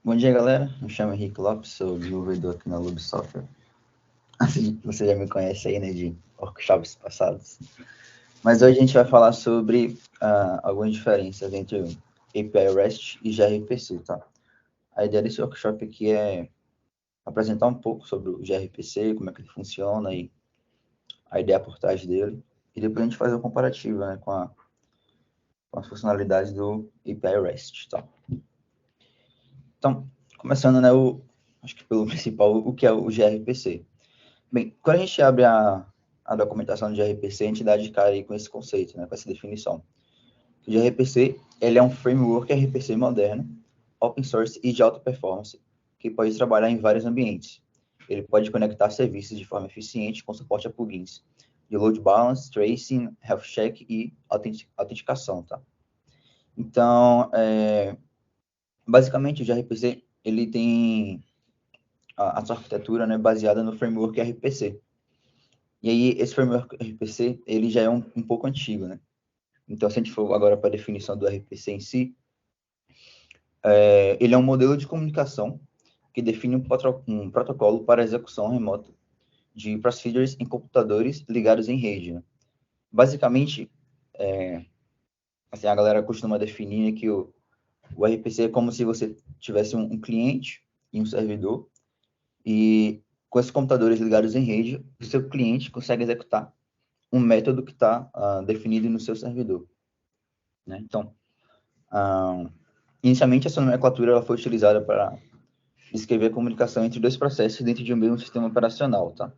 Bom dia, galera. Me chamo Henrique Lopes, sou desenvolvedor aqui na Lube Software. Assim, você já me conhece aí, né, de workshops passados. Mas hoje a gente vai falar sobre algumas diferenças entre API REST e gRPC, tá? A ideia desse workshop aqui é apresentar um pouco sobre o gRPC, como é que ele funciona e a ideia por trás dele. E depois a gente faz uma comparativa, né, com as funcionalidades do API REST, tá? Então, começando, né, acho que pelo principal, o que é o gRPC. Bem, quando a gente abre a documentação do gRPC, a gente dá de cara aí com esse conceito, né, com essa definição. O gRPC, ele é um framework RPC moderno, open source e de alta performance, que pode trabalhar em vários ambientes. Ele pode conectar serviços de forma eficiente com suporte a plugins de load balance, tracing, health check e autenticação, tá? Então, basicamente, o gRPC, ele tem a sua arquitetura, né, baseada no framework RPC. E aí, esse framework RPC, ele já é um pouco antigo, né? Então, se a gente for agora para a definição do RPC em si, ele é um modelo de comunicação que define um protocolo para execução remota de procedures em computadores ligados em rede, né? Basicamente, assim, a galera costuma definir que o RPC é como se você tivesse um cliente e um servidor, e com esses computadores ligados em rede, o seu cliente consegue executar um método que está definido no seu servidor, né? Então, inicialmente, essa nomenclatura ela foi utilizada para descrever a comunicação entre dois processos dentro de um mesmo sistema operacional, tá?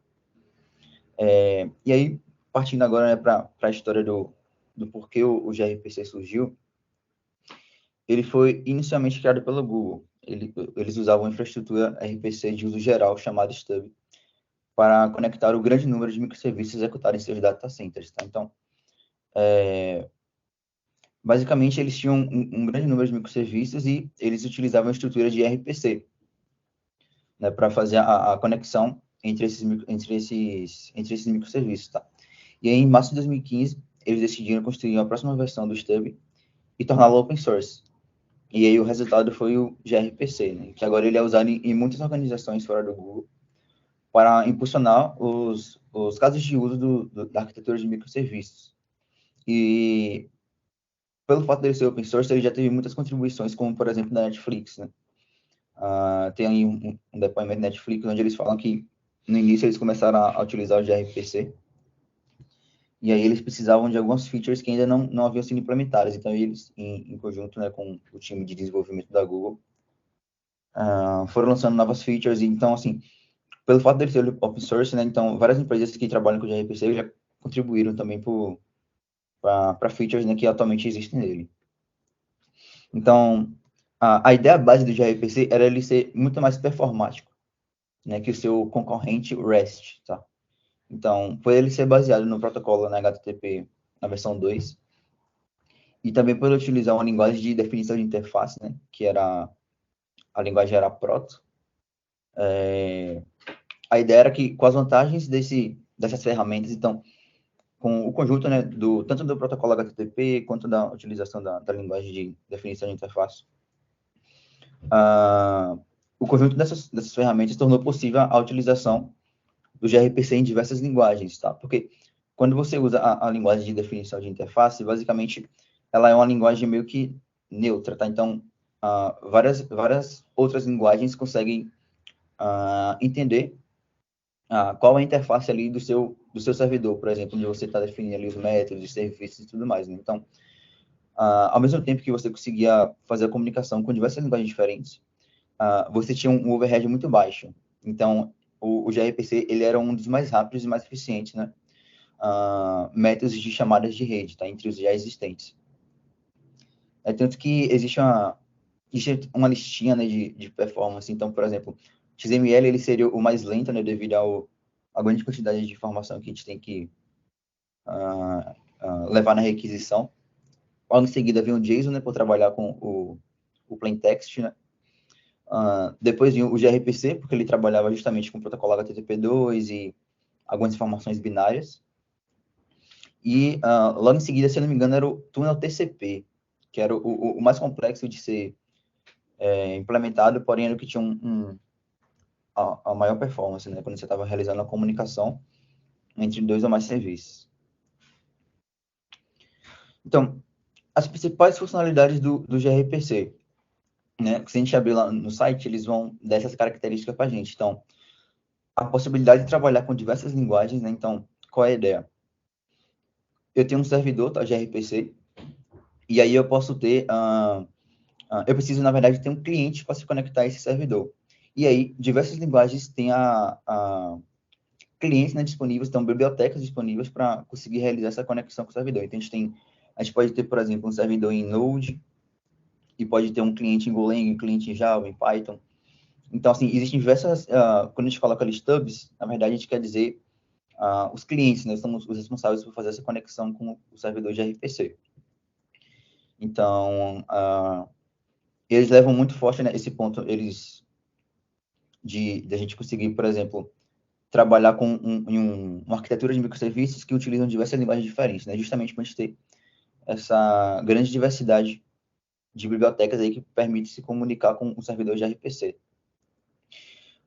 E aí, partindo agora, né, para a história do porquê o gRPC surgiu, ele foi inicialmente criado pela Google. Eles usavam infraestrutura RPC de uso geral, chamada Stub, para conectar o grande número de microserviços executados em seus data centers, tá? Então, basicamente, eles tinham um grande número de microserviços e eles utilizavam a estrutura de RPC, né, para fazer a conexão entre esses microserviços, tá? E aí, em março de 2015, eles decidiram construir a próxima versão do Stub e torná-lo open source. E aí o resultado foi o gRPC, né, que agora ele é usado em muitas organizações fora do Google para impulsionar os casos de uso da arquitetura de microserviços. E pelo fato dele ser open source, ele já teve muitas contribuições, como por exemplo da Netflix, né? Tem aí um depoimento da Netflix onde eles falam que no início eles começaram a utilizar o gRPC e aí eles precisavam de algumas features que ainda não haviam sido implementadas. Então eles, em conjunto, né, com o time de desenvolvimento da Google, foram lançando novas features. E, então, assim, pelo fato dele ser open source, né, então várias empresas que trabalham com o gRPC já contribuíram também para features, né, que atualmente existem nele. Então, a ideia base do gRPC era ele ser muito mais performático, né, que o seu concorrente REST, tá? Então, por ele ser baseado no protocolo na HTTP na versão 2, e também por utilizar uma linguagem de definição de interface, né, que era a linguagem era Proto. A ideia era que, com as vantagens dessas ferramentas, então, com o conjunto, né, tanto do protocolo HTTP quanto da utilização da linguagem de definição de interface, o conjunto dessas ferramentas tornou possível a utilização do gRPC em diversas linguagens, tá? Porque quando você usa a linguagem de definição de interface, basicamente, ela é uma linguagem meio que neutra, tá? Então, várias outras linguagens conseguem entender qual é a interface ali do seu servidor, por exemplo, onde você está definindo ali os métodos, os serviços e tudo mais, né? Então, ao mesmo tempo que você conseguia fazer a comunicação com diversas linguagens diferentes, você tinha um overhead muito baixo. Então, o gRPC, ele era um dos mais rápidos e mais eficientes, né? Métodos de chamadas de rede, tá? Entre os já existentes. É tanto que existe uma listinha, né, de performance. Então, por exemplo, XML ele seria o mais lento, né, devido à grande quantidade de informação que a gente tem que levar na requisição. Logo em seguida vem o JSON, né, para trabalhar com o plaintext, né? Depois vinha o gRPC, porque ele trabalhava justamente com o protocolo HTTP2 e algumas informações binárias. E logo em seguida, se eu não me engano, era o túnel TCP, que era o mais complexo de ser implementado, porém era o que tinha a maior performance, né, quando você estava realizando a comunicação entre 2 ou mais serviços. Então, as principais funcionalidades do gRPC, né, se a gente abrir lá no site, eles vão dar essas características para a gente. Então, a possibilidade de trabalhar com diversas linguagens, né, então, qual é a ideia? Eu tenho um servidor, tá, gRPC, e aí eu posso ter, eu preciso, na verdade, ter um cliente para se conectar a esse servidor. E aí, diversas linguagens têm clientes, né, disponíveis, então bibliotecas disponíveis para conseguir realizar essa conexão com o servidor. Então, a gente pode ter, por exemplo, um servidor em Node, e pode ter um cliente em Golang, um cliente em Java, em Python. Então, assim, existem diversas, quando a gente coloca ali stubs, na verdade, a gente quer dizer os clientes, né, somos os responsáveis por fazer essa conexão com o servidor de RPC. Então, eles levam muito forte, né, esse ponto, de a gente conseguir, por exemplo, trabalhar com uma arquitetura de microserviços que utilizam diversas linguagens diferentes, né, justamente para a gente ter essa grande diversidade de bibliotecas aí que permite se comunicar com o servidor de RPC.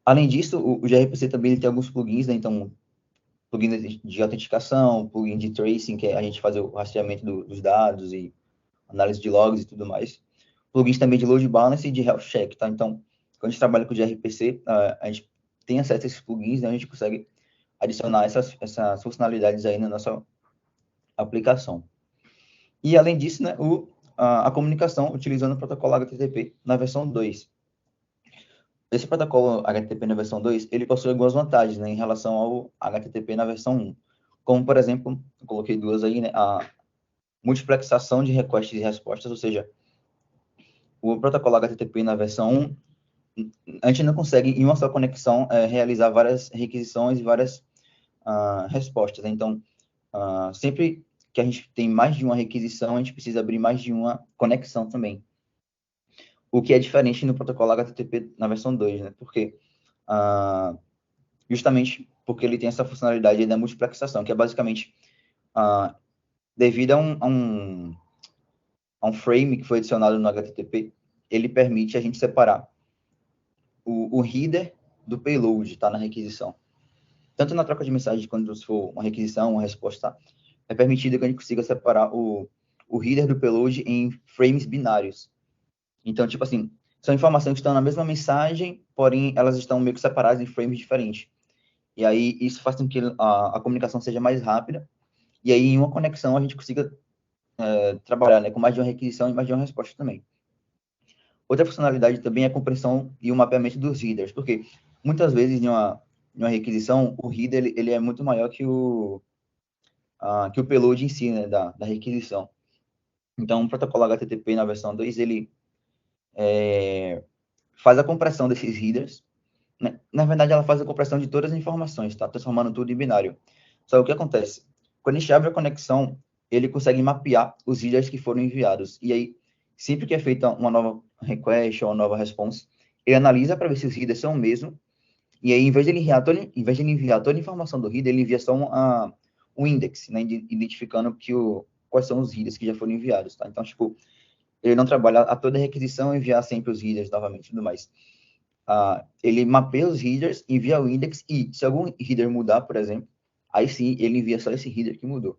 Além disso, o gRPC também tem alguns plugins, né, então, plugin de autenticação, plugin de tracing, que a gente faz o rastreamento dos dados e análise de logs e tudo mais. Plugins também de load balance e de health check, tá? Então, quando a gente trabalha com o gRPC, a gente tem acesso a esses plugins, né? A gente consegue adicionar essas funcionalidades aí na nossa aplicação. E, além disso, né, a comunicação utilizando o protocolo HTTP na versão 2. Esse protocolo HTTP na versão 2, ele possui algumas vantagens, né, em relação ao HTTP na versão 1. Como, por exemplo, eu coloquei duas aí, né, a multiplexação de requests e respostas, ou seja, o protocolo HTTP na versão 1, a gente não consegue, em uma só conexão, realizar várias requisições e várias respostas. Então, sempre que a gente tem mais de uma requisição, a gente precisa abrir mais de uma conexão também. O que é diferente no protocolo HTTP na versão 2, né? Porque, justamente porque ele tem essa funcionalidade da multiplexação, que é basicamente, devido a um frame que foi adicionado no HTTP, ele permite a gente separar o header do payload, tá, na requisição. Tanto na troca de mensagem, quando for uma requisição, uma resposta, é permitido que a gente consiga separar o header do payload em frames binários. Então, tipo assim, são informações que estão na mesma mensagem, porém elas estão meio que separadas em frames diferentes. E aí isso faz com que a comunicação seja mais rápida, e aí em uma conexão a gente consiga trabalhar, né, com mais de uma requisição e mais de uma resposta também. Outra funcionalidade também é a compreensão e o mapeamento dos headers, porque muitas vezes em uma requisição, o header ele é muito maior que o payload em si, né, da requisição. Então, o protocolo HTTP na versão 2, ele faz a compressão desses headers, né? Na verdade, ela faz a compressão de todas as informações, tá? Transformando tudo em binário. Só o que acontece? Quando a gente abre a conexão, ele consegue mapear os headers que foram enviados. E aí, sempre que é feita uma nova request ou uma nova response, ele analisa para ver se os headers são o mesmo. E aí, em vez de ele enviar toda a informação do header, ele envia só um index, né? Identificando quais são os headers que já foram enviados, tá? Então, tipo, ele não trabalha a toda a requisição e enviar sempre os headers novamente e tudo mais. Ele mapeia os headers, envia o index e, se algum header mudar, por exemplo, aí sim ele envia só esse header que mudou.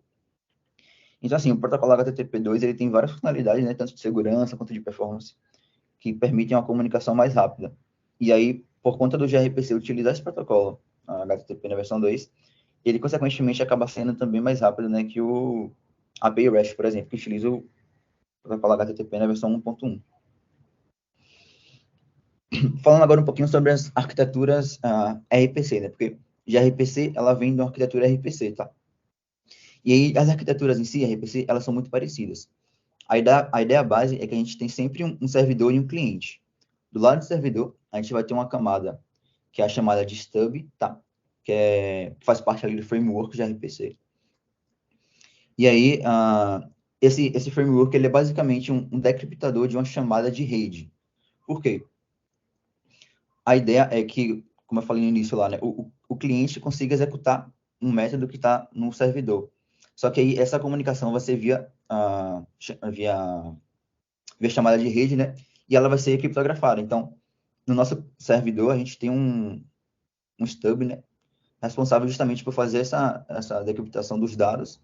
Então, assim, o protocolo HTTP2 ele tem várias funcionalidades, né, tanto de segurança quanto de performance, que permitem uma comunicação mais rápida. E aí, por conta do gRPC utilizar esse protocolo, a HTTP na versão 2, ele, consequentemente, acaba sendo também mais rápido, né, que o API REST, por exemplo, que utiliza o protocolo HTTP na versão 1.1. Falando agora um pouquinho sobre as arquiteturas RPC, né? Porque gRPC, ela vem de uma arquitetura RPC, tá? E aí, as arquiteturas em si, RPC, elas são muito parecidas. A ideia base é que a gente tem sempre um servidor e um cliente. Do lado do servidor, a gente vai ter uma camada que é a chamada de stub, tá? Que faz parte ali do framework de RPC. E aí, esse framework, ele é basicamente um decriptador de uma chamada de rede. Por quê? A ideia é que, como eu falei no início lá, né, o cliente consiga executar um método que está no servidor. Só que aí essa comunicação vai ser via chamada de rede, né? e ela vai ser criptografada. Então, no nosso servidor, a gente tem um stub, né, responsável justamente por fazer essa decriptação dos dados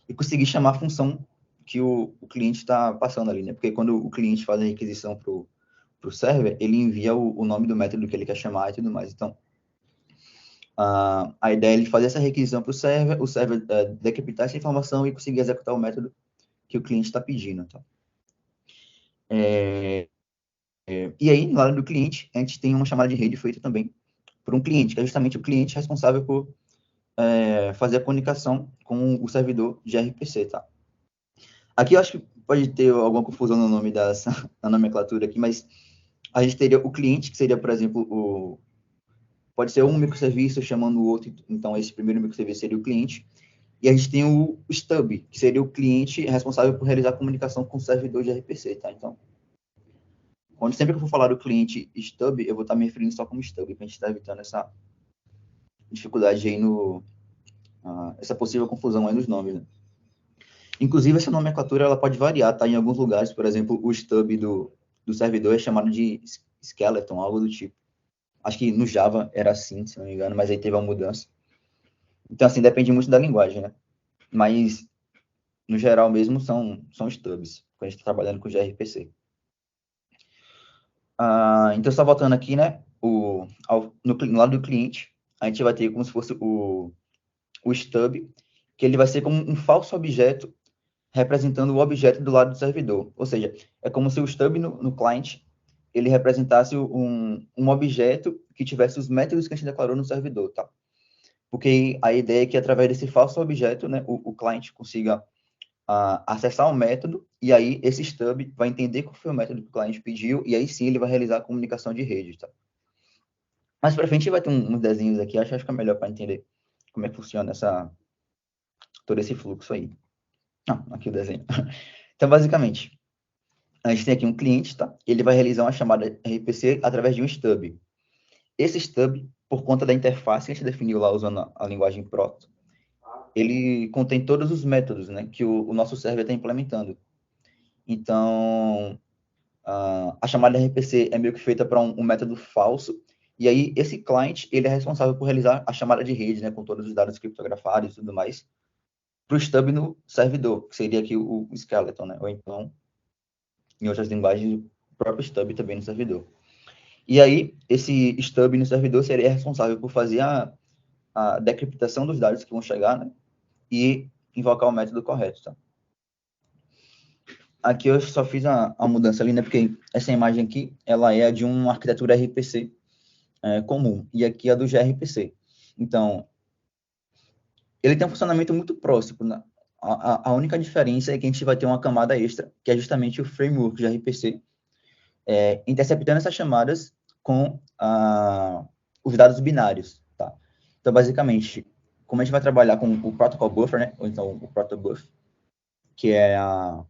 e conseguir chamar a função que o cliente está passando ali, né? Porque quando o cliente faz a requisição para o server, ele envia o nome do método que ele quer chamar e tudo mais. Então, a ideia é ele fazer essa requisição para o server decriptar essa informação e conseguir executar o método que o cliente está pedindo. Tá? E aí, no lado do cliente, a gente tem uma chamada de rede feita também por um cliente, que é justamente o cliente responsável por fazer a comunicação com o servidor de RPC, tá? Aqui eu acho que pode ter alguma confusão no nome na nomenclatura aqui, mas a gente teria o cliente, que seria, por exemplo, pode ser um microserviço chamando o outro, então esse primeiro microserviço seria o cliente, e a gente tem o stub, que seria o cliente responsável por realizar a comunicação com o servidor de RPC, tá? Então, sempre que eu for falar do cliente stub, eu vou estar me referindo só como stub, para a gente estar evitando essa dificuldade aí essa possível confusão aí nos nomes, né? Inclusive, essa nomenclatura ela pode variar, tá? Em alguns lugares, por exemplo, o stub do servidor é chamado de skeleton, algo do tipo. Acho que no Java era assim, se não me engano, mas aí teve uma mudança. Então, assim, depende muito da linguagem, né? Mas, no geral mesmo, são stubs, quando a gente está trabalhando com gRPC. Então, só voltando aqui, né? No lado do cliente, a gente vai ter como se fosse o stub, que ele vai ser como um falso objeto representando o objeto do lado do servidor. Ou seja, é como se o stub no client ele representasse um objeto que tivesse os métodos que a gente declarou no servidor, tá? Porque a ideia é que através desse falso objeto, né, o client consiga acessar o método e aí esse stub vai entender qual foi o método que o cliente pediu e aí sim ele vai realizar a comunicação de rede, tá? Mais para frente vai ter uns desenhos aqui, acho que é melhor para entender como é que funciona todo esse fluxo aí. Aqui o desenho. Então, basicamente, a gente tem aqui um cliente, tá? Ele vai realizar uma chamada RPC através de um stub. Esse stub, por conta da interface que a gente definiu lá usando a linguagem Proto, ele contém todos os métodos, né, que o nosso server está implementando. Então, a chamada RPC é meio que feita para um método falso, e aí esse client, ele é responsável por realizar a chamada de rede, né, com todos os dados criptografados e tudo mais, para o stub no servidor, que seria aqui o skeleton, né, ou então, em outras linguagens, o próprio stub também no servidor. E aí, esse stub no servidor seria responsável por fazer a decriptação dos dados que vão chegar, né, e invocar o método correto, tá? Aqui eu só fiz a mudança ali, né, porque essa imagem aqui, ela é de uma arquitetura RPC comum, e aqui é do gRPC. Então, ele tem um funcionamento muito próximo, né? A única diferença é que a gente vai ter uma camada extra, que é justamente o framework de RPC, interceptando essas chamadas com os dados binários, tá? Então, basicamente, como a gente vai trabalhar com o protocol buffer, né, ou então o protobuf, que é a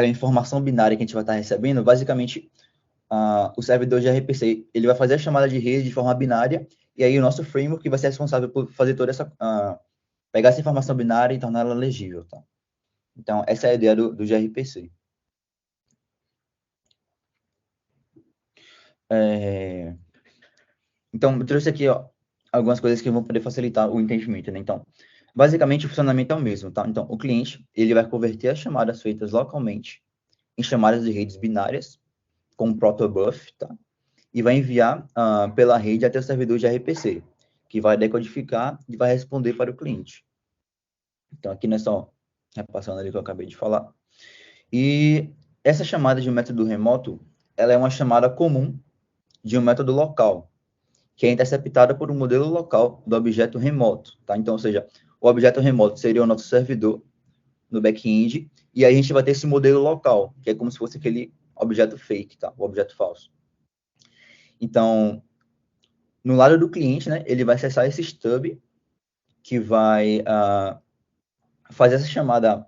informação binária que a gente vai estar recebendo, basicamente, o servidor de RPC, ele vai fazer a chamada de rede de forma binária, e aí o nosso framework vai ser responsável por fazer toda pegar essa informação binária e torná-la legível, tá? Então, essa é a ideia do gRPC. Então, eu trouxe aqui, ó, algumas coisas que vão poder facilitar o entendimento, né? Então, basicamente, o funcionamento é o mesmo, tá? Então, o cliente, ele vai converter as chamadas feitas localmente em chamadas de redes binárias, com o protobuf, tá? E vai enviar pela rede até o servidor de RPC, que vai decodificar e vai responder para o cliente. Então, aqui nós só repassando ali o que eu acabei de falar. E essa chamada de um método remoto, ela é uma chamada comum de um método local, que é interceptada por um modelo local do objeto remoto, tá? Então, ou seja, o objeto remoto seria o nosso servidor no back-end, e aí a gente vai ter esse modelo local, que é como se fosse aquele objeto fake, tá? O objeto falso. Então, no lado do cliente, né, ele vai acessar esse stub, que vai fazer essa chamada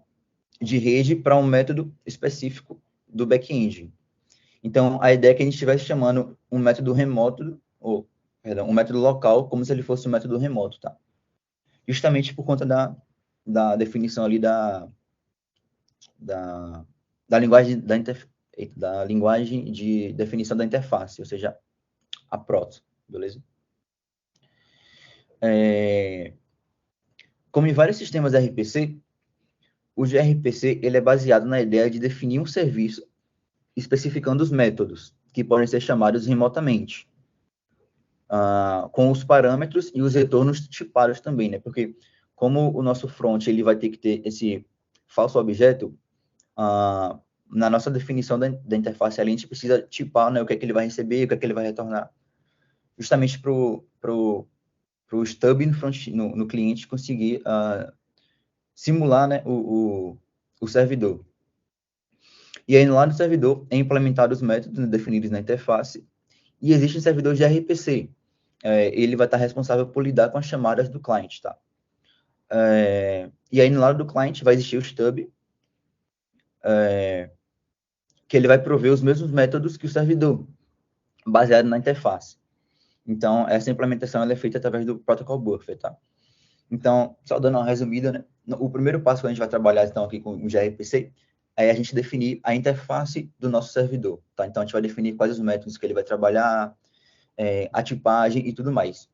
de rede para um método específico do back-end. Então, a ideia é que a gente estivesse chamando um método remoto, um método local, como se ele fosse um método remoto, tá? Justamente por conta da definição ali da linguagem da linguagem de definição da interface, ou seja, a Proto, beleza? Como em vários sistemas RPC, o gRPC ele é baseado na ideia de definir um serviço especificando os métodos, que podem ser chamados remotamente, com os parâmetros e os retornos tipados também, né? Porque como o nosso front ele vai ter que ter esse falso objeto, na nossa definição da interface ali, a gente precisa tipar, né, o que é que ele vai receber, o que é que ele vai retornar, justamente para o stub no cliente conseguir simular, né, o servidor. E aí, lá no servidor, é implementado os métodos, né, definidos na interface, e existe um servidor de RPC. Ele vai estar responsável por lidar com as chamadas do cliente, tá? E aí, no lado do cliente, vai existir o stub, que ele vai prover os mesmos métodos que o servidor, baseado na interface. Então, essa implementação ela é feita através do protocol buffer, tá? Então, só dando uma resumida, né? O primeiro passo que a gente vai trabalhar, então, aqui com o gRPC, é a gente definir a interface do nosso servidor, tá? Então, a gente vai definir quais os métodos que ele vai trabalhar, a tipagem e tudo mais.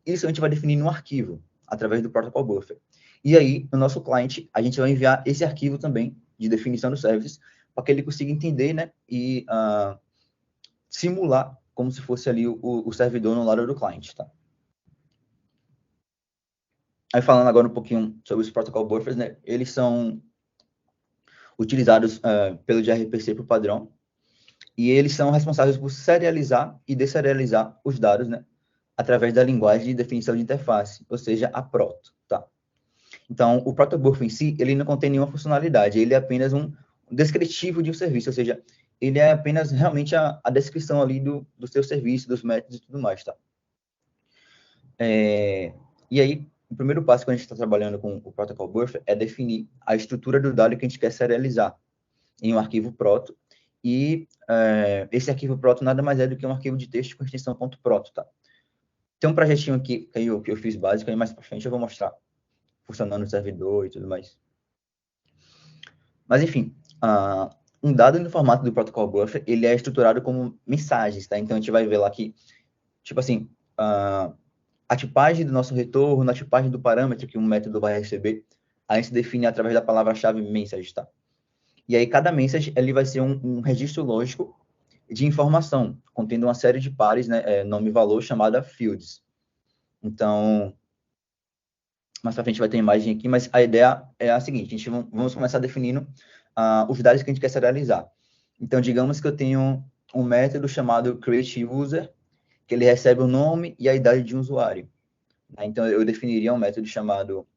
Isso a gente vai definir no arquivo, através do protocol buffer. E aí, no nosso cliente, a gente vai enviar esse arquivo também, de definição dos services, para que ele consiga entender, né, e simular como se fosse ali o servidor no lado do cliente, tá? Aí falando agora um pouquinho sobre os protocol buffers, né, eles são utilizados pelo gRPC por padrão, e eles são responsáveis por serializar e deserializar os dados, né, através da linguagem de definição de interface, ou seja, a proto, tá? Então, o protobuffer em si, ele não contém nenhuma funcionalidade, ele é apenas um descritivo de um serviço, ou seja, ele é apenas realmente a descrição ali do seu serviço, dos métodos e tudo mais, tá? E aí, o primeiro passo quando a gente está trabalhando com o protocol buffer é definir a estrutura do dado que a gente quer serializar em um arquivo proto, e esse arquivo proto nada mais é do que um arquivo de texto com extensão .proto, tá? Tem um projetinho aqui que eu fiz básico, aí mais para frente eu vou mostrar funcionando no servidor e tudo mais. Mas, enfim, um dado no formato do protocol buffer, ele é estruturado como mensagens, tá? Então, a gente vai ver lá que, tipo assim, a tipagem do nosso retorno, a tipagem do parâmetro que um método vai receber, a gente define através da palavra-chave message, tá? E aí, cada message, ele vai ser um registro lógico de informação, contendo uma série de pares, né, nome e valor, chamada fields. Então, mais pra frente vai ter imagem aqui, mas a ideia é a seguinte, a gente vamos começar definindo os dados que a gente quer serializar. Então, digamos que eu tenho um método chamado createUser, que ele recebe o nome e a idade de um usuário. Então, eu definiria um método chamado...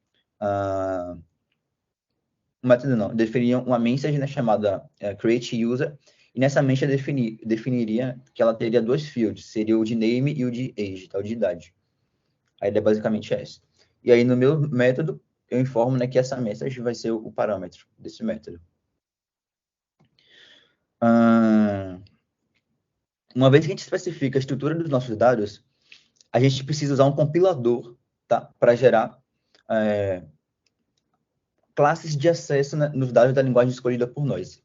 um método não, eu definiria uma message, né, chamada createUser, e nessa mensagem eu definiria que ela teria dois fields, seria o de name e o de age, tá, o de idade. A ideia basicamente é essa. E aí, no meu método, eu informo, né, que essa message vai ser o parâmetro desse método. Uma vez que a gente especifica a estrutura dos nossos dados, a gente precisa usar um compilador, tá, para gerar classes de acesso, né, nos dados da linguagem escolhida por nós.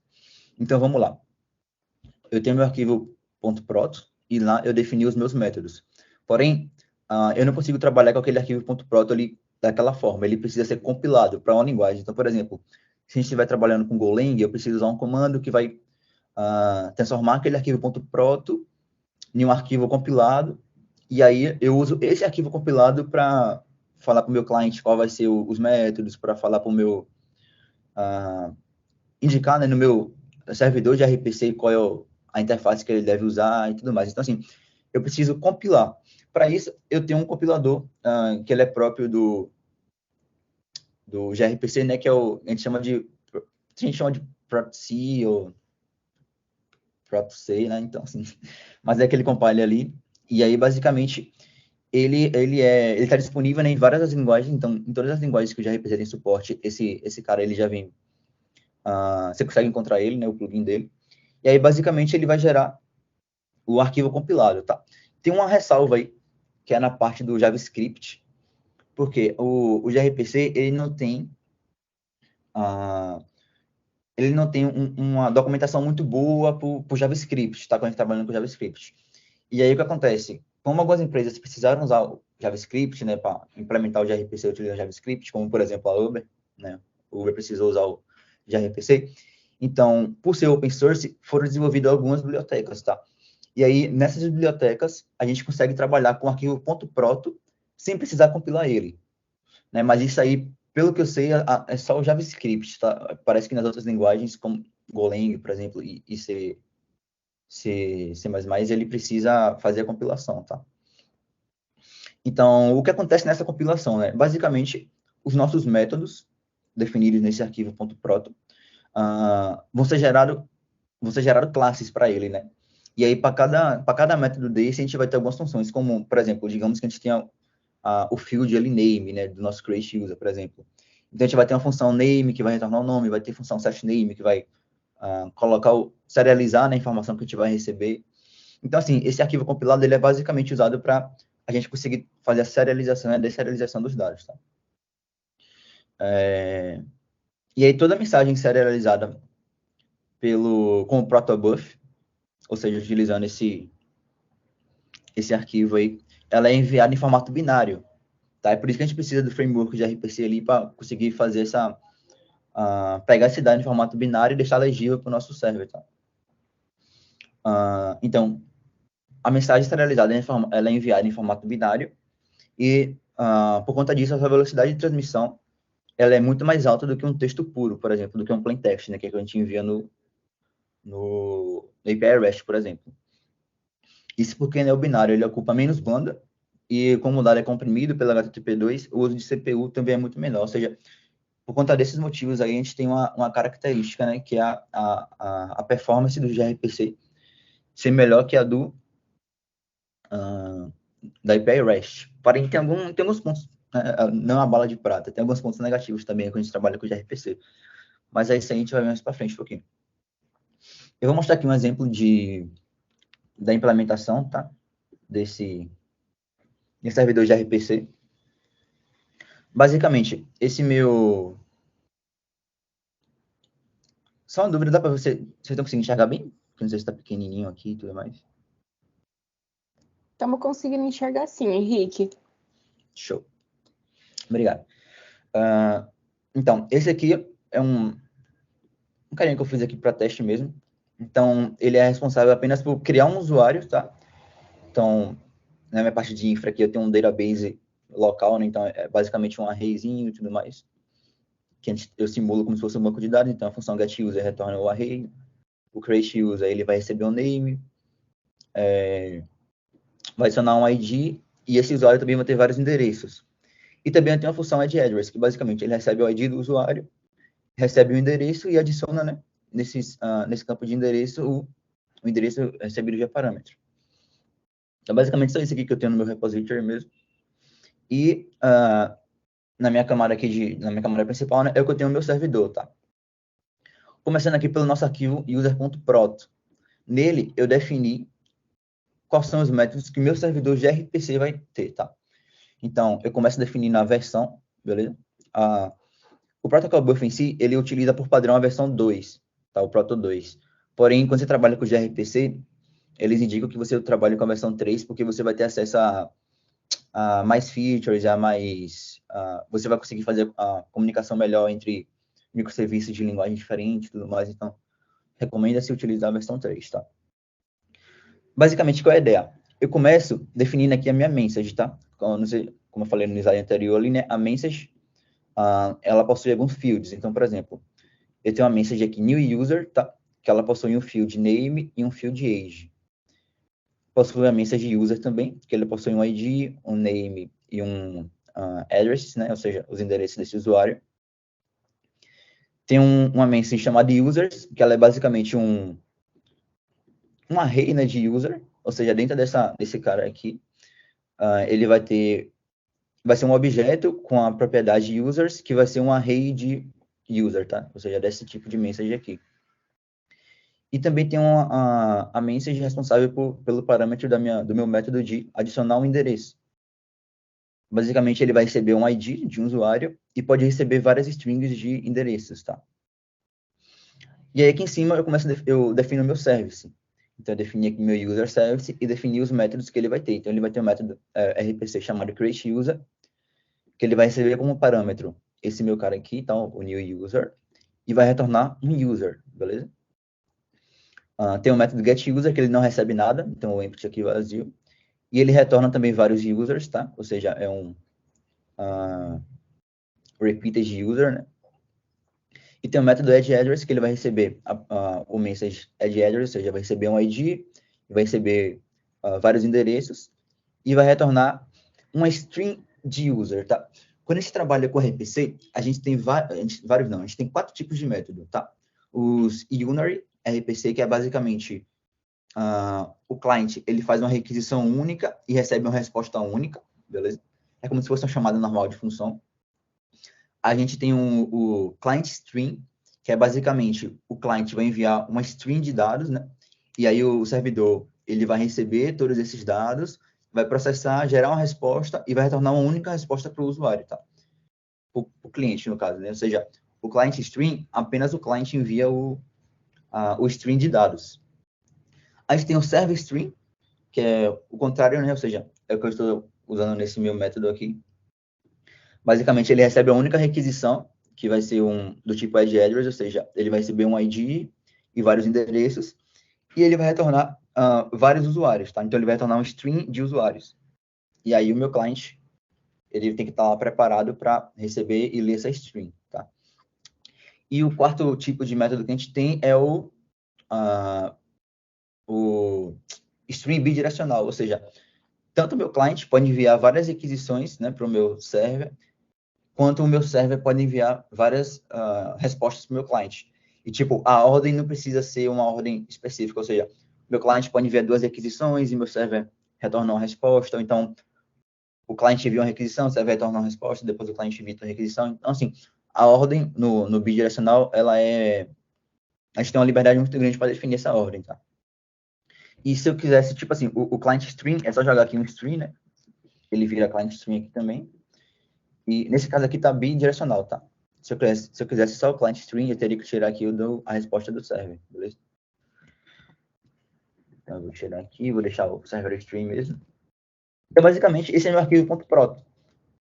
Então, vamos lá. Eu tenho meu arquivo .proto e lá eu defini os meus métodos. Porém, eu não consigo trabalhar com aquele arquivo .proto ali daquela forma. Ele precisa ser compilado para uma linguagem. Então, por exemplo, se a gente estiver trabalhando com Golang, eu preciso usar um comando que vai transformar aquele arquivo .proto em um arquivo compilado, e aí eu uso esse arquivo compilado para falar para o meu cliente qual vai ser os métodos, para falar para o meu... indicar, né, no meu servidor de RPC qual é a interface que ele deve usar e tudo mais. Então, assim, eu preciso compilar. Para isso, eu tenho um compilador que ele é próprio do gRPC, né, que a gente chama de Prot-C ou Prot-C, né, então, assim, mas é aquele compile ali, e aí, basicamente, ele está disponível, né, em várias das linguagens, então, em todas as linguagens que o gRPC tem suporte, esse cara, ele já vem, você consegue encontrar ele, né, o plugin dele, e aí, basicamente, ele vai gerar o arquivo compilado, tá? Tem uma ressalva aí, que é na parte do JavaScript, porque o gRPC, ele não tem ele não tem uma documentação muito boa para o JavaScript, tá? Quando a gente tá trabalhando com JavaScript. E aí o que acontece? Como algumas empresas precisaram usar o JavaScript, né, para implementar o gRPC utilizando JavaScript, como por exemplo a Uber, né? O Uber precisou usar o gRPC. Então, por ser open source, foram desenvolvidas algumas bibliotecas, tá? E aí, nessas bibliotecas, a gente consegue trabalhar com o arquivo .proto sem precisar compilar ele, né? Mas isso aí, pelo que eu sei, é só o JavaScript, tá? Parece que nas outras linguagens, como Golang, por exemplo, e C++, ele precisa fazer a compilação, tá? Então, o que acontece nessa compilação, né? Basicamente, os nossos métodos definidos nesse arquivo .proto vão ser gerado classes para ele, né? E aí, para cada método desse, a gente vai ter algumas funções, como, por exemplo, digamos que a gente tenha o field ali name, né, do nosso create user, por exemplo. Então, a gente vai ter uma função name, que vai retornar o nome, vai ter função set name, que vai serializar, né, a informação que a gente vai receber. Então, assim, esse arquivo compilado, ele é basicamente usado para a gente conseguir fazer a serialização e a deserialização dos dados, tá? E aí, toda a mensagem serializada com o protobuf, ou seja, utilizando esse arquivo aí, ela é enviada em formato binário, tá? É por isso que a gente precisa do framework de RPC ali para conseguir fazer pegar esse dado em formato binário e deixar legível para o nosso server, tá? Então, a mensagem serializada ela é enviada em formato binário e, por conta disso, a sua velocidade de transmissão ela é muito mais alta do que um texto puro, por exemplo, do que um plain text, né, que a gente envia no API REST, por exemplo. Isso porque né, o binário ele ocupa menos banda e como o dado é comprimido pela HTTP2, o uso de CPU também é muito menor. Ou seja, por conta desses motivos aí, a gente tem uma característica, né, que é a performance do gRPC ser melhor que a da API REST. Porém, tem alguns pontos, né, não a bala de prata, tem alguns pontos negativos também quando a gente trabalha com gRPC. Mas aí isso a gente vai ver mais para frente um pouquinho. Eu vou mostrar aqui um exemplo da implementação, tá? Desse servidor de RPC. Basicamente, esse meu... Só uma dúvida, dá para vocês estão conseguindo enxergar bem? Não sei se está pequenininho aqui e tudo mais. Estamos conseguindo enxergar sim, Henrique. Show. Obrigado. Então, esse aqui é um carinha que eu fiz aqui para teste mesmo. Então, ele é responsável apenas por criar um usuário, tá? Então, na minha parte de infra aqui, eu tenho um database local, né? Então, é basicamente um arrayzinho e tudo mais. Que eu simulo como se fosse um banco de dados. Então, a função getUser retorna o array. O createUser, ele vai receber um name. Vai adicionar um ID. E esse usuário também vai ter vários endereços. E também tem uma função addRess, que basicamente ele recebe o ID do usuário, recebe o endereço e adiciona, né, nesse campo de endereço, o endereço recebido via parâmetro. Então, basicamente, só isso aqui que eu tenho no meu repository mesmo. E na minha camada principal, né, é o que eu tenho no meu servidor, tá? Começando aqui pelo nosso arquivo user.proto. Nele, eu defini quais são os métodos que meu servidor gRPC vai ter, tá? Então, eu começo definindo a versão, beleza? O Protocol Buff em si, ele utiliza por padrão a versão 2, tá? O Proto 2. Porém, quando você trabalha com gRPC, eles indicam que você trabalhe com a versão 3, porque você vai ter acesso a mais features, você vai conseguir fazer a comunicação melhor entre microserviços de linguagem diferente e tudo mais. Então, recomenda-se utilizar a versão 3, tá? Basicamente, qual é a ideia? Eu começo definindo aqui a minha message, tá? Como eu falei no slide anterior ali, né? A message, ela possui alguns fields. Então, por exemplo, eu tenho uma message aqui, new user, tá? Que ela possui um field name e um field age. Possui a message user também, que ele possui um ID, um name e um address, né? Ou seja, os endereços desse usuário. Tem uma message chamada users, que ela é basicamente um array, né, de user, ou seja, dentro desse cara aqui, ele vai ser um objeto com a propriedade users, que vai ser um array de user, tá? Ou seja, desse tipo de message aqui. E também tem a message responsável pelo parâmetro do meu método de adicionar um endereço. Basicamente, ele vai receber um ID de um usuário e pode receber várias strings de endereços, tá? E aí aqui em cima eu defino o meu service. Então eu defini aqui meu user service e defini os métodos que ele vai ter. Então ele vai ter um método RPC chamado createUser, que ele vai receber como parâmetro esse meu cara aqui, então o new user, e vai retornar um user, beleza? Tem o método getUser, que ele não recebe nada, então o empty aqui vazio. E ele retorna também vários users, tá? Ou seja, é um repeated user, né? E tem o método addAddress, que ele vai receber o message addAddress, ou seja, vai receber um ID, vai receber vários endereços, e vai retornar uma string de user, tá? Quando a gente trabalha com RPC, a gente tem a gente tem 4 tipos de método, tá? Os unary RPC, que é basicamente o cliente, ele faz uma requisição única e recebe uma resposta única, beleza? É como se fosse uma chamada normal de função. A gente tem o client string, que é basicamente o cliente vai enviar uma string de dados, né? E aí o servidor, ele vai receber todos esses dados, vai processar, gerar uma resposta e vai retornar uma única resposta para o usuário, tá? O cliente, no caso, né? Ou seja, o client string, apenas o cliente envia o string de dados. A gente tem o server string, que é o contrário, né? Ou seja, é o que eu estou usando nesse meu método aqui. Basicamente, ele recebe a única requisição, que vai ser do tipo addAddress, ou seja, ele vai receber um ID e vários endereços, e ele vai retornar vários usuários, tá? Então, ele vai retornar um string de usuários. E aí, o meu cliente, ele tem que estar lá preparado para receber e ler essa string, tá? E o quarto tipo de método que a gente tem é o string bidirecional, ou seja, tanto o meu cliente pode enviar várias requisições, né, para o meu server, quanto o meu server pode enviar várias respostas para o meu cliente. E, tipo, a ordem não precisa ser uma ordem específica, ou seja, meu cliente pode enviar 2 requisições e meu server retorna uma resposta, ou então o cliente envia uma requisição, o server retorna uma resposta, depois o cliente envia outra requisição. Então, assim, a ordem no bidirecional, a gente tem uma liberdade muito grande para definir essa ordem, tá? E se eu quisesse, tipo assim, o client string, é só jogar aqui um string, né? Ele vira client string aqui também. E nesse caso aqui tá bidirecional, tá? Se eu quisesse só o client string, eu teria que tirar aqui a resposta do server, beleza? Então eu vou tirar aqui, vou deixar o server string mesmo. Então, basicamente, esse é meu arquivo.proto.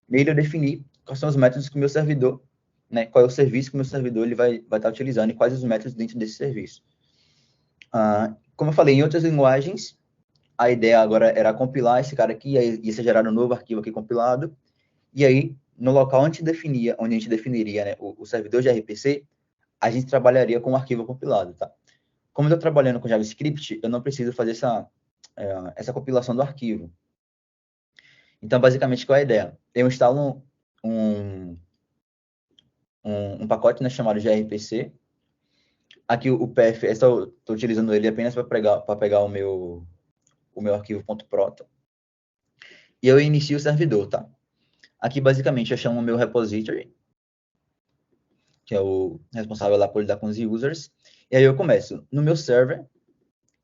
Nele eu defini quais são os métodos que o meu servidor, né? Qual é o serviço que o meu servidor ele vai estar utilizando e quais os métodos dentro desse serviço. Como eu falei, em outras linguagens, a ideia agora era compilar esse cara aqui, aí ia ser gerado um novo arquivo aqui compilado, e aí, no local onde a gente definiria, né, o servidor de RPC, a gente trabalharia com o arquivo compilado, tá? Como eu estou trabalhando com JavaScript, eu não preciso fazer essa compilação do arquivo. Então, basicamente, qual é a ideia? Eu instalo um pacote, né, chamado gRPC. Aqui o PF, estou utilizando ele apenas para pegar o meu arquivo.proto. E eu inicio o servidor, tá? Aqui, basicamente, eu chamo o meu repository, que é o responsável lá por lidar com os users. E aí eu começo. No meu server,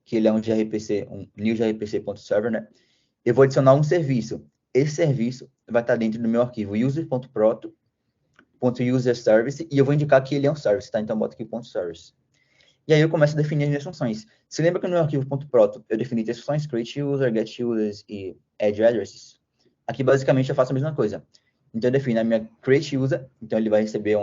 que ele é um gRPC, um new gRPC.server, né? Eu vou adicionar um serviço. Esse serviço vai estar dentro do meu arquivo user.proto.userService e eu vou indicar que ele é um service, tá? Então, eu boto aqui .service. E aí eu começo a definir as minhas funções. Você lembra que no meu arquivo.proto eu defini três funções, createUser, getUsers e addAddresses? Aqui, basicamente, eu faço a mesma coisa. Então, eu defino a minha createUser, então ele vai receber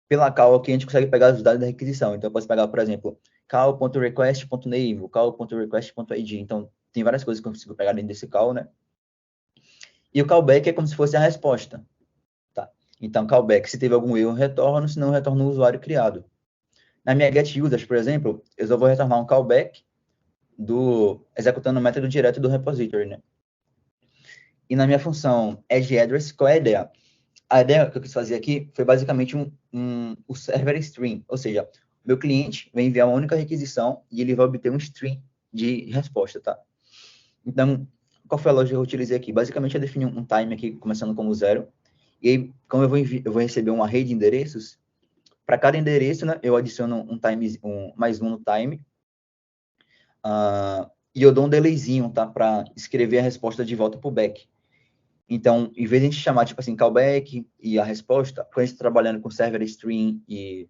pela call aqui, a gente consegue pegar os dados da requisição. Então, eu posso pegar, por exemplo, call.request.name, call.request.id. Então, tem várias coisas que eu consigo pegar dentro desse call, né? E o callback é como se fosse a resposta, tá? Então, callback, se teve algum erro, retorno, se não, retorno o usuário criado. Na minha getUsers, por exemplo, eu só vou retornar um callback executando o método direto do repository, né? E na minha função addAddress, qual é a ideia? A ideia que eu quis fazer aqui foi basicamente o server string, ou seja, o meu cliente vai enviar uma única requisição e ele vai obter um string de resposta, tá? Então, qual foi a lógica que eu utilizei aqui? Basicamente, eu defini um time aqui, começando como 0, e aí, como eu vou receber uma rede de endereços, para cada endereço, né, eu adiciono mais um no time, e eu dou um delayzinho, tá, para escrever a resposta de volta para o back. Então, em vez de a gente chamar, tipo assim, callback e a resposta, quando a gente está trabalhando com server string e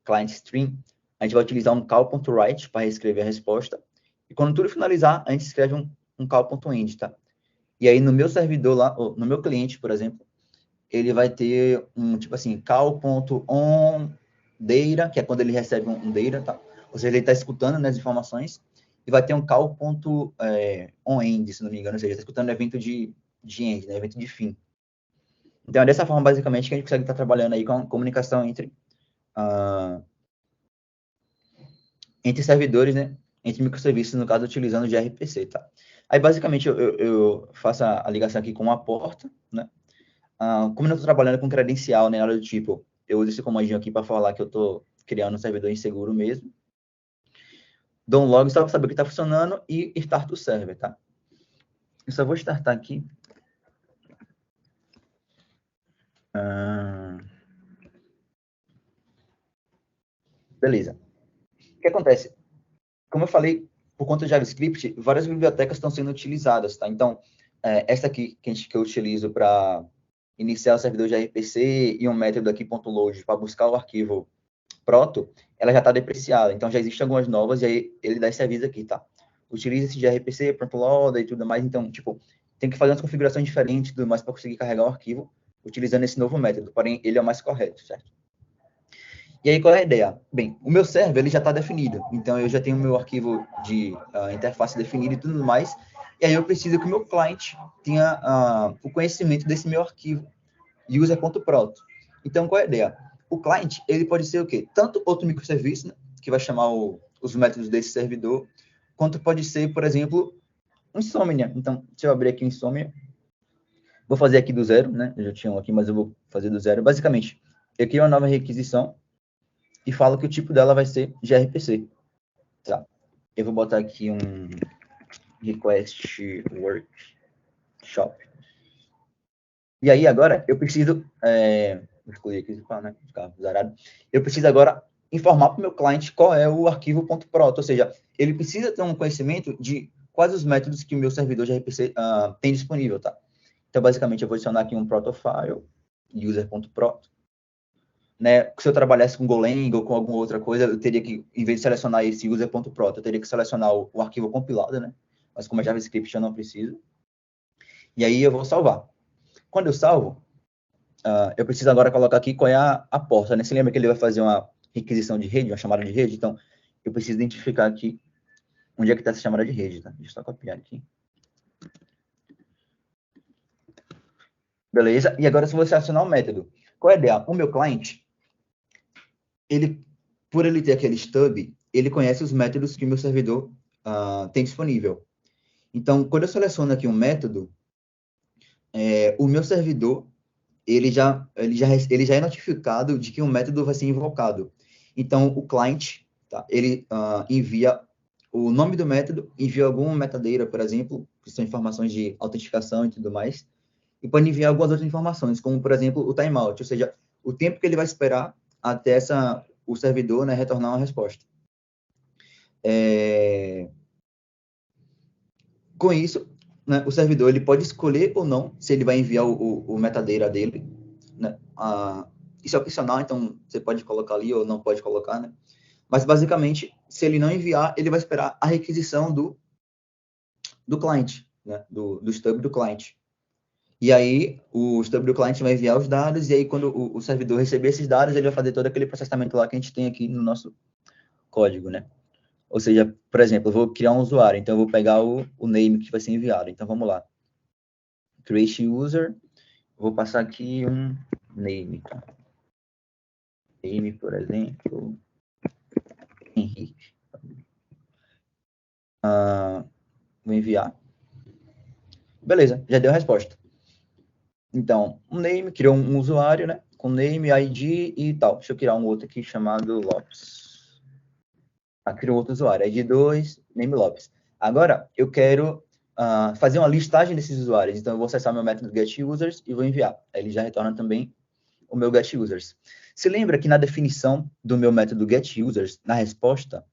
client stream, a gente vai utilizar um call.write para reescrever a resposta. E quando tudo finalizar, a gente escreve um call.end, tá? E aí, no meu servidor lá, no meu cliente, por exemplo, ele vai ter tipo assim, call.onData, que é quando ele recebe um data, tá? Ou seja, ele está escutando, né, as informações, e vai ter um call.onEnd, se não me engano, ou seja, está escutando o evento de end, né, evento de fim. Então, é dessa forma, basicamente, que a gente consegue estar trabalhando aí com a comunicação entre servidores, né, entre microserviços, no caso, utilizando o gRPC, tá? Aí, basicamente, eu faço a ligação aqui com uma porta, né? Como eu não estou trabalhando com credencial, né, nada do tipo, eu uso esse comandinho aqui para falar que eu estou criando um servidor inseguro mesmo. Dou um log só para saber que está funcionando e start o server, tá? Eu só vou startar aqui. Beleza. O que acontece? Como eu falei, por conta do JavaScript, várias bibliotecas estão sendo utilizadas, tá? Então, essa aqui que eu utilizo para iniciar o servidor de RPC e um método aqui, .load, para buscar o arquivo proto, ela já está depreciada. Então, já existem algumas novas e aí ele dá esse aviso aqui, tá? Utiliza esse gRPC, .load e tudo mais. Então, tipo, tem que fazer umas configurações diferentes e tudo mais para conseguir carregar o arquivo utilizando esse novo método. Porém, ele é o mais correto, certo? E aí, qual é a ideia? Bem, o meu server, ele já está definido. Então, eu já tenho o meu arquivo de interface definido e tudo mais. E aí, eu preciso que o meu cliente tenha o conhecimento desse meu arquivo, user.proto. Então, qual é a ideia? O cliente, ele pode ser o quê? Tanto outro microserviço, né, que vai chamar os métodos desse servidor, quanto pode ser, por exemplo, um Insomnia. Então, se eu abrir aqui o Insomnia, vou fazer aqui do zero, né? Eu já tinha um aqui, mas eu vou fazer do zero. Basicamente, eu crio uma nova requisição e falo que o tipo dela vai ser gRPC. Tá? Eu vou botar aqui um request workshop. E aí, agora, eu preciso... vou excluir aqui para né, ficar zarado. Eu preciso agora informar para o meu cliente qual é o arquivo .proto, ou seja, ele precisa ter um conhecimento de quais os métodos que o meu servidor de RPC tem disponível, tá? Então, basicamente, eu vou adicionar aqui um protofile, user.proto, né? Se eu trabalhasse com Golang ou com alguma outra coisa, eu teria que, em vez de selecionar esse user.proto, eu teria que selecionar o arquivo compilado, né? Mas como é JavaScript, eu não preciso. E aí, eu vou salvar. Quando eu salvo, eu preciso agora colocar aqui qual é a porta, né? Você lembra que ele vai fazer uma requisição de rede, uma chamada de rede? Então, eu preciso identificar aqui onde é que está essa chamada de rede, tá? Deixa eu só copiar aqui. Beleza? E agora, se você acionar o método, qual é a ideia? O meu cliente, por ele ter aquele stub, ele conhece os métodos que o meu servidor tem disponível. Então, quando eu seleciono aqui um método, o meu servidor, ele já é notificado de que um método vai ser invocado. Então, o cliente, tá, ele envia o nome do método, envia alguma metadata, por exemplo, que são informações de autenticação e tudo mais, e pode enviar algumas outras informações, como, por exemplo, o timeout, ou seja, o tempo que ele vai esperar até o servidor, né, retornar uma resposta. Com isso, né, o servidor ele pode escolher ou não se ele vai enviar o metadata dele, né? Isso é opcional, então você pode colocar ali ou não pode colocar, né? Mas basicamente, se ele não enviar, ele vai esperar a requisição do cliente, né? Do stub do cliente. E aí, o stub do cliente vai enviar os dados, e aí quando o servidor receber esses dados, ele vai fazer todo aquele processamento lá que a gente tem aqui no nosso código, né? Ou seja, por exemplo, eu vou criar um usuário, então eu vou pegar o name que vai ser enviado. Então, vamos lá. Create user, vou passar aqui um name, tá? Name, por exemplo, Henrique. Vou enviar. Beleza, já deu a resposta. Então, um name, criou um usuário, né? Com name, ID e tal. Deixa eu criar um outro aqui chamado Lopes. Criou outro usuário, ID 2, name Lopes. Agora, eu quero fazer uma listagem desses usuários. Então, eu vou acessar meu método getUsers e vou enviar. Aí ele já retorna também o meu getUsers. Se lembra que na definição do meu método getUsers, na resposta,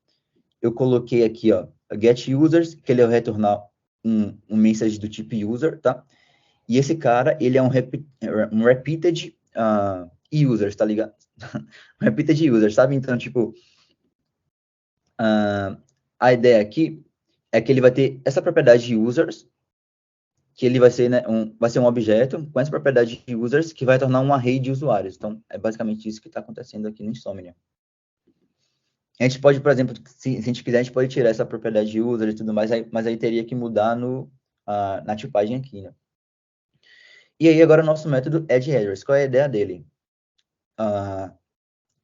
eu coloquei aqui, ó, getUsers, que ele vai retornar um message do tipo user, tá? E esse cara, ele é um repeated users, tá ligado? Um repeater de users, sabe? Então, tipo, a ideia aqui é que ele vai ter essa propriedade de users, que ele vai ser, né, vai ser um objeto com essa propriedade de users que vai tornar um array de usuários. Então, é basicamente isso que está acontecendo aqui no Insomnia. A gente pode, por exemplo, se a gente quiser, a gente pode tirar essa propriedade de user e tudo mais, mas aí teria que mudar na tipagem aqui, né? E aí, agora, o nosso método addAddress. Qual é a ideia dele?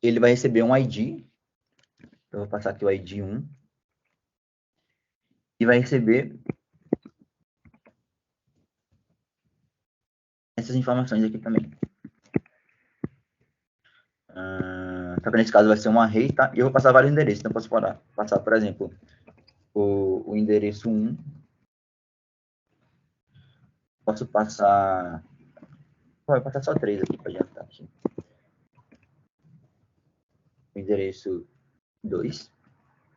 Ele vai receber um ID. Eu vou passar aqui o ID 1. E vai receber essas informações aqui também. Só que nesse caso vai ser um array, tá? E eu vou passar vários endereços. Então, posso passar, por exemplo, o endereço 1. Posso passar... Vou passar só 3 aqui para adiantar aqui. O endereço 2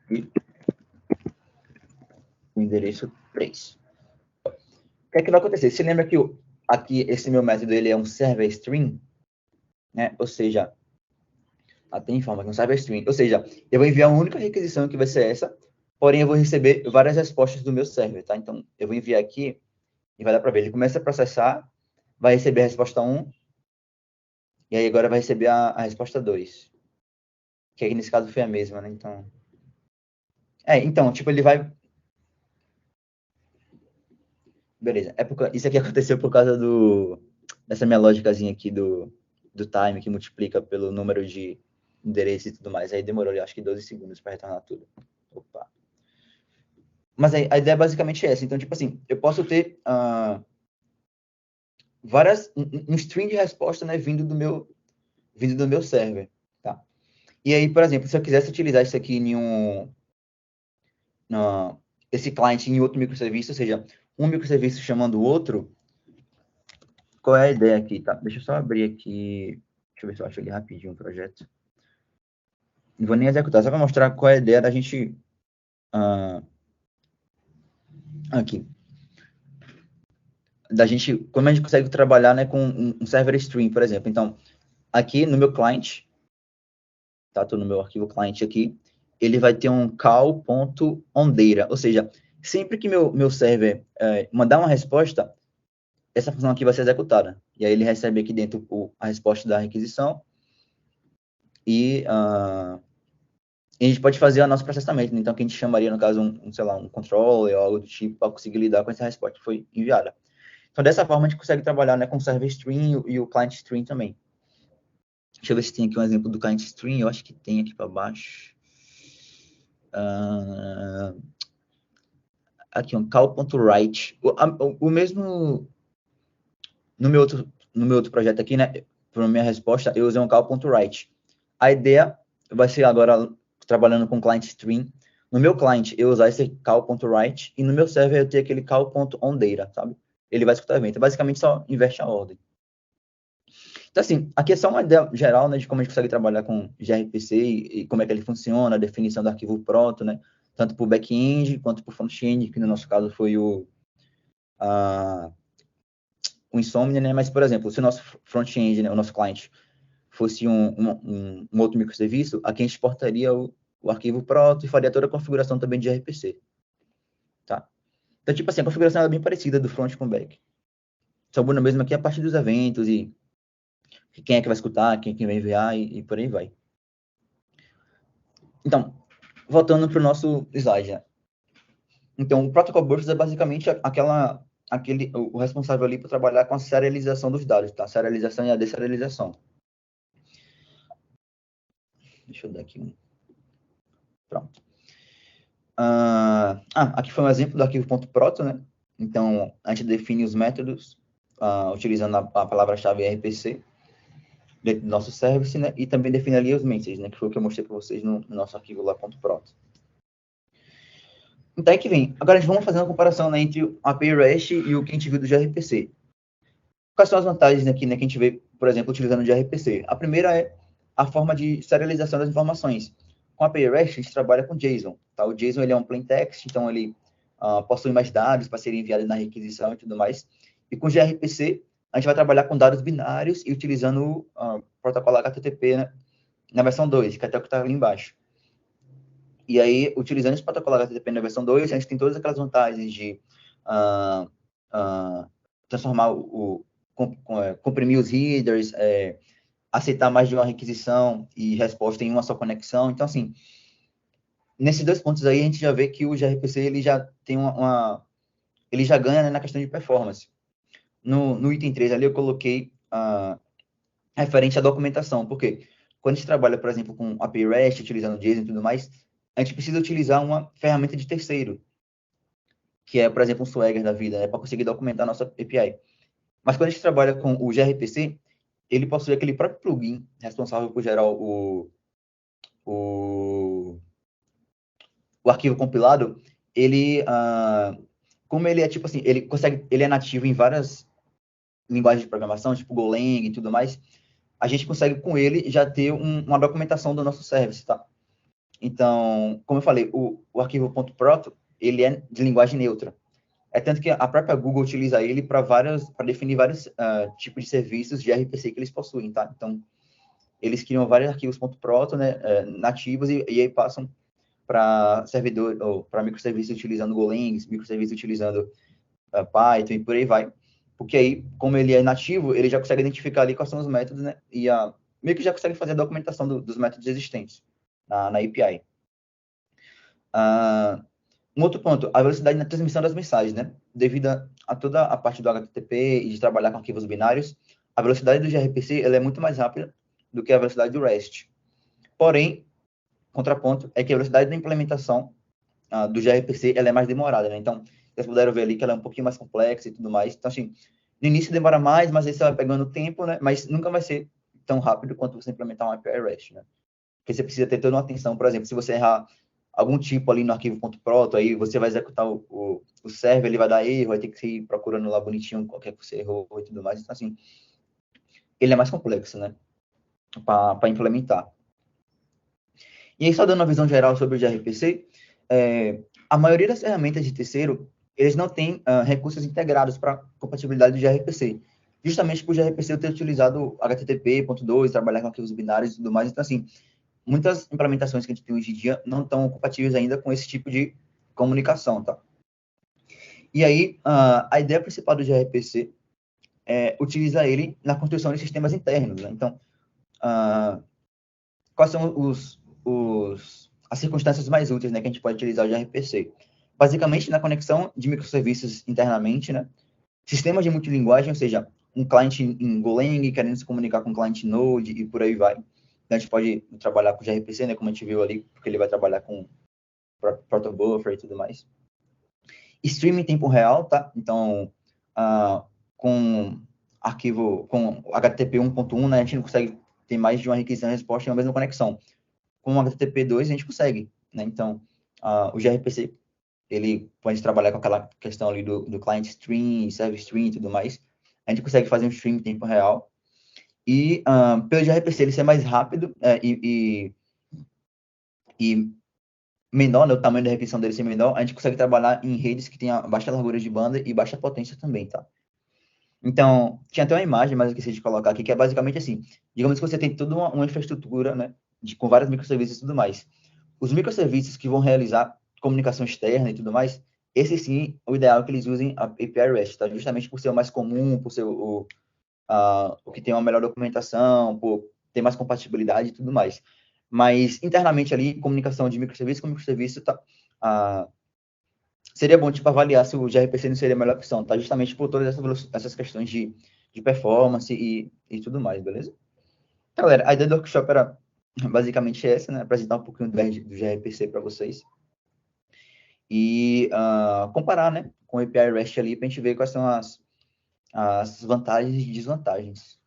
e o endereço 3. O que é que vai acontecer? Você lembra que aqui esse meu método ele é um server string, né? Ou seja, tem informa que é um server string. Ou seja, eu vou enviar uma única requisição que vai ser essa, porém eu vou receber várias respostas do meu server, tá? Então, eu vou enviar aqui e vai dar para ver. Ele começa a processar, vai receber a resposta 1, e aí agora vai receber a resposta 2. Que aqui nesse caso foi a mesma, né? Então, tipo, ele vai... Beleza. Isso aqui aconteceu por causa dessa minha lógicazinha aqui do time, que multiplica pelo número de endereços e tudo mais. Aí demorou, acho que 12 segundos para retornar tudo. Opa. Mas a ideia é basicamente essa. Então, tipo assim, eu posso ter um string de resposta, né, vindo do meu server, tá? E aí, por exemplo, se eu quisesse utilizar isso aqui esse cliente em outro microserviço, ou seja, um microserviço chamando o outro, qual é a ideia aqui, tá? Deixa eu só abrir aqui, deixa eu ver se eu acho ele rapidinho o projeto. Não vou nem executar, só para mostrar qual é a ideia da gente... aqui. Como a gente consegue trabalhar, né, com um server string, por exemplo. Então, aqui no meu client, tá? Tô no meu arquivo client aqui, ele vai ter um call.onData, ou seja, sempre que meu server mandar uma resposta, essa função aqui vai ser executada. E aí ele recebe aqui dentro a resposta da requisição e a gente pode fazer o nosso processamento. Então, que a gente chamaria, no caso, sei lá, um controller ou algo do tipo, para conseguir lidar com essa resposta que foi enviada. Então, dessa forma, a gente consegue trabalhar, né, com o server string e o client string também. Deixa eu ver se tem aqui um exemplo do client string. Eu acho que tem aqui para baixo. Aqui, um call.write. O mesmo... No meu outro projeto aqui, né, para minha resposta, eu usei um call.write. A ideia vai ser agora, trabalhando com client string, no meu client eu usar esse call.write e no meu server eu ter aquele call.onData, sabe? Ele vai escutar o evento. Basicamente, só inverte a ordem. Então, assim, aqui é só uma ideia geral, né, de como a gente consegue trabalhar com gRPC e como é que ele funciona, a definição do arquivo proto, né, tanto para o back-end quanto para o front-end, que no nosso caso foi o Insomnia, né, mas, por exemplo, se o nosso front-end, né, o nosso cliente, fosse um outro microserviço, aqui a gente exportaria o arquivo proto e faria toda a configuração também de gRPC. Tá? Então, tipo assim, a configuração é bem parecida do front com o back. Só muda mesmo aqui a parte dos eventos e quem é que vai escutar, quem vai enviar e por aí vai. Então, voltando para o nosso slide. Né? Então, o Protocol Burst é basicamente o responsável ali por trabalhar com a serialização dos dados, tá? A serialização e a deserialização. Deixa eu dar aqui um... Pronto. Aqui foi um exemplo do arquivo.proto, né? Então, a gente define os métodos utilizando a palavra-chave RPC dentro do nosso service, né? E também define ali os messages, né? Que foi o que eu mostrei para vocês no nosso arquivo lá, .proto. Então, aí que vem. Agora, a gente vamos fazer uma comparação, né, entre o API REST e o que a gente viu do gRPC. Quais são as vantagens aqui, né, que a gente vê, por exemplo, utilizando o gRPC? A primeira é a forma de serialização das informações. Com a API REST, a gente trabalha com JSON. Tá? O JSON ele é um plain text, então ele possui mais dados para serem enviados na requisição e tudo mais. E com gRPC, a gente vai trabalhar com dados binários e utilizando o protocolo HTTP, né, na versão 2, que é até o que está ali embaixo. E aí, utilizando esse protocolo HTTP na versão 2, a gente tem todas aquelas vantagens de transformar comprimir os headers, aceitar mais de uma requisição e resposta em uma só conexão. Então, assim, nesses dois pontos aí, a gente já vê que o gRPC, ele já tem ele já ganha, né, na questão de performance. No item 3 ali, eu coloquei referente à documentação, porque quando a gente trabalha, por exemplo, com API REST, utilizando JSON e tudo mais, a gente precisa utilizar uma ferramenta de terceiro, que é, por exemplo, um Swagger da vida, né, para conseguir documentar a nossa API. Mas quando a gente trabalha com o gRPC, ele possui aquele próprio plugin responsável por gerar o arquivo compilado. Ele, como ele é tipo assim, ele é nativo em várias linguagens de programação, tipo Golang e tudo mais, a gente consegue com ele já ter uma documentação do nosso service, tá? Então, como eu falei, o arquivo .proto, ele é de linguagem neutra. É tanto que a própria Google utiliza ele para definir vários tipos de serviços de RPC que eles possuem, tá? Então, eles criam vários arquivos .proto, né, nativos, e aí passam para servidor, ou para microserviços utilizando Golang, microserviços utilizando Python e por aí vai. Porque aí, como ele é nativo, ele já consegue identificar ali quais são os métodos, né? E meio que já consegue fazer a documentação dos métodos existentes na API. Um outro ponto, a velocidade na transmissão das mensagens, né? Devido a toda a parte do HTTP e de trabalhar com arquivos binários, a velocidade do gRPC ela é muito mais rápida do que a velocidade do REST. Porém, contraponto é que a velocidade da implementação do gRPC ela é mais demorada, né? Então, vocês puderam ver ali que ela é um pouquinho mais complexa e tudo mais. Então, assim, no início demora mais, mas aí você vai pegando tempo, né? Mas nunca vai ser tão rápido quanto você implementar um API REST, né? Porque você precisa ter toda uma atenção, por exemplo, se você errar algum tipo ali no arquivo .proto, aí você vai executar o server, ele vai dar erro, vai ter que ir procurando lá bonitinho qualquer que você errou e tudo mais. Então, assim, ele é mais complexo, né? Para implementar. E aí, só dando uma visão geral sobre o gRPC, a maioria das ferramentas de terceiro, eles não têm recursos integrados para compatibilidade do gRPC. Justamente por o gRPC eu ter utilizado HTTP.2, trabalhar com arquivos binários e tudo mais. Então, assim, muitas implementações que a gente tem hoje em dia não estão compatíveis ainda com esse tipo de comunicação, tá? E aí, a ideia principal do gRPC é utilizar ele na construção de sistemas internos, né? Então, quais são as circunstâncias mais úteis, né, que a gente pode utilizar o gRPC? Basicamente, na conexão de microserviços internamente, né? Sistemas de multilinguagem, ou seja, um cliente em Golang querendo se comunicar com um cliente Node e por aí vai. Então, a gente pode trabalhar com o gRPC, né, como a gente viu ali, porque ele vai trabalhar com protobuffer e tudo mais. Streaming em tempo real, tá? Então, com HTTP 1.1, né, a gente não consegue ter mais de uma requisição e resposta em uma mesma conexão. Com o HTTP 2, a gente consegue, né? Então, o gRPC, ele pode trabalhar com aquela questão ali do client stream, service stream e tudo mais. A gente consegue fazer um stream em tempo real. E pelo gRPC ele ser mais rápido e menor, né, o tamanho da requisição dele ser menor, a gente consegue trabalhar em redes que tenham baixa largura de banda e baixa potência também, tá? Então, tinha até uma imagem, mas eu esqueci de colocar aqui, que é basicamente assim, digamos que você tem toda uma infraestrutura, né, com vários microserviços e tudo mais. Os microserviços que vão realizar comunicação externa e tudo mais, esse sim, o ideal é que eles usem a API REST, tá? Justamente por ser o mais comum, por ser o que tem uma melhor documentação, por ter mais compatibilidade e tudo mais. Mas, internamente ali, comunicação de microserviço com microserviço, tá? Seria bom, tipo, avaliar se o gRPC não seria a melhor opção, tá? Justamente por todas essas questões de performance e tudo mais, beleza? Então, galera, a ideia do workshop era basicamente essa, né? Apresentar um pouquinho do gRPC para vocês. E comparar, né? Com o API REST ali, para a gente ver quais são as vantagens e desvantagens.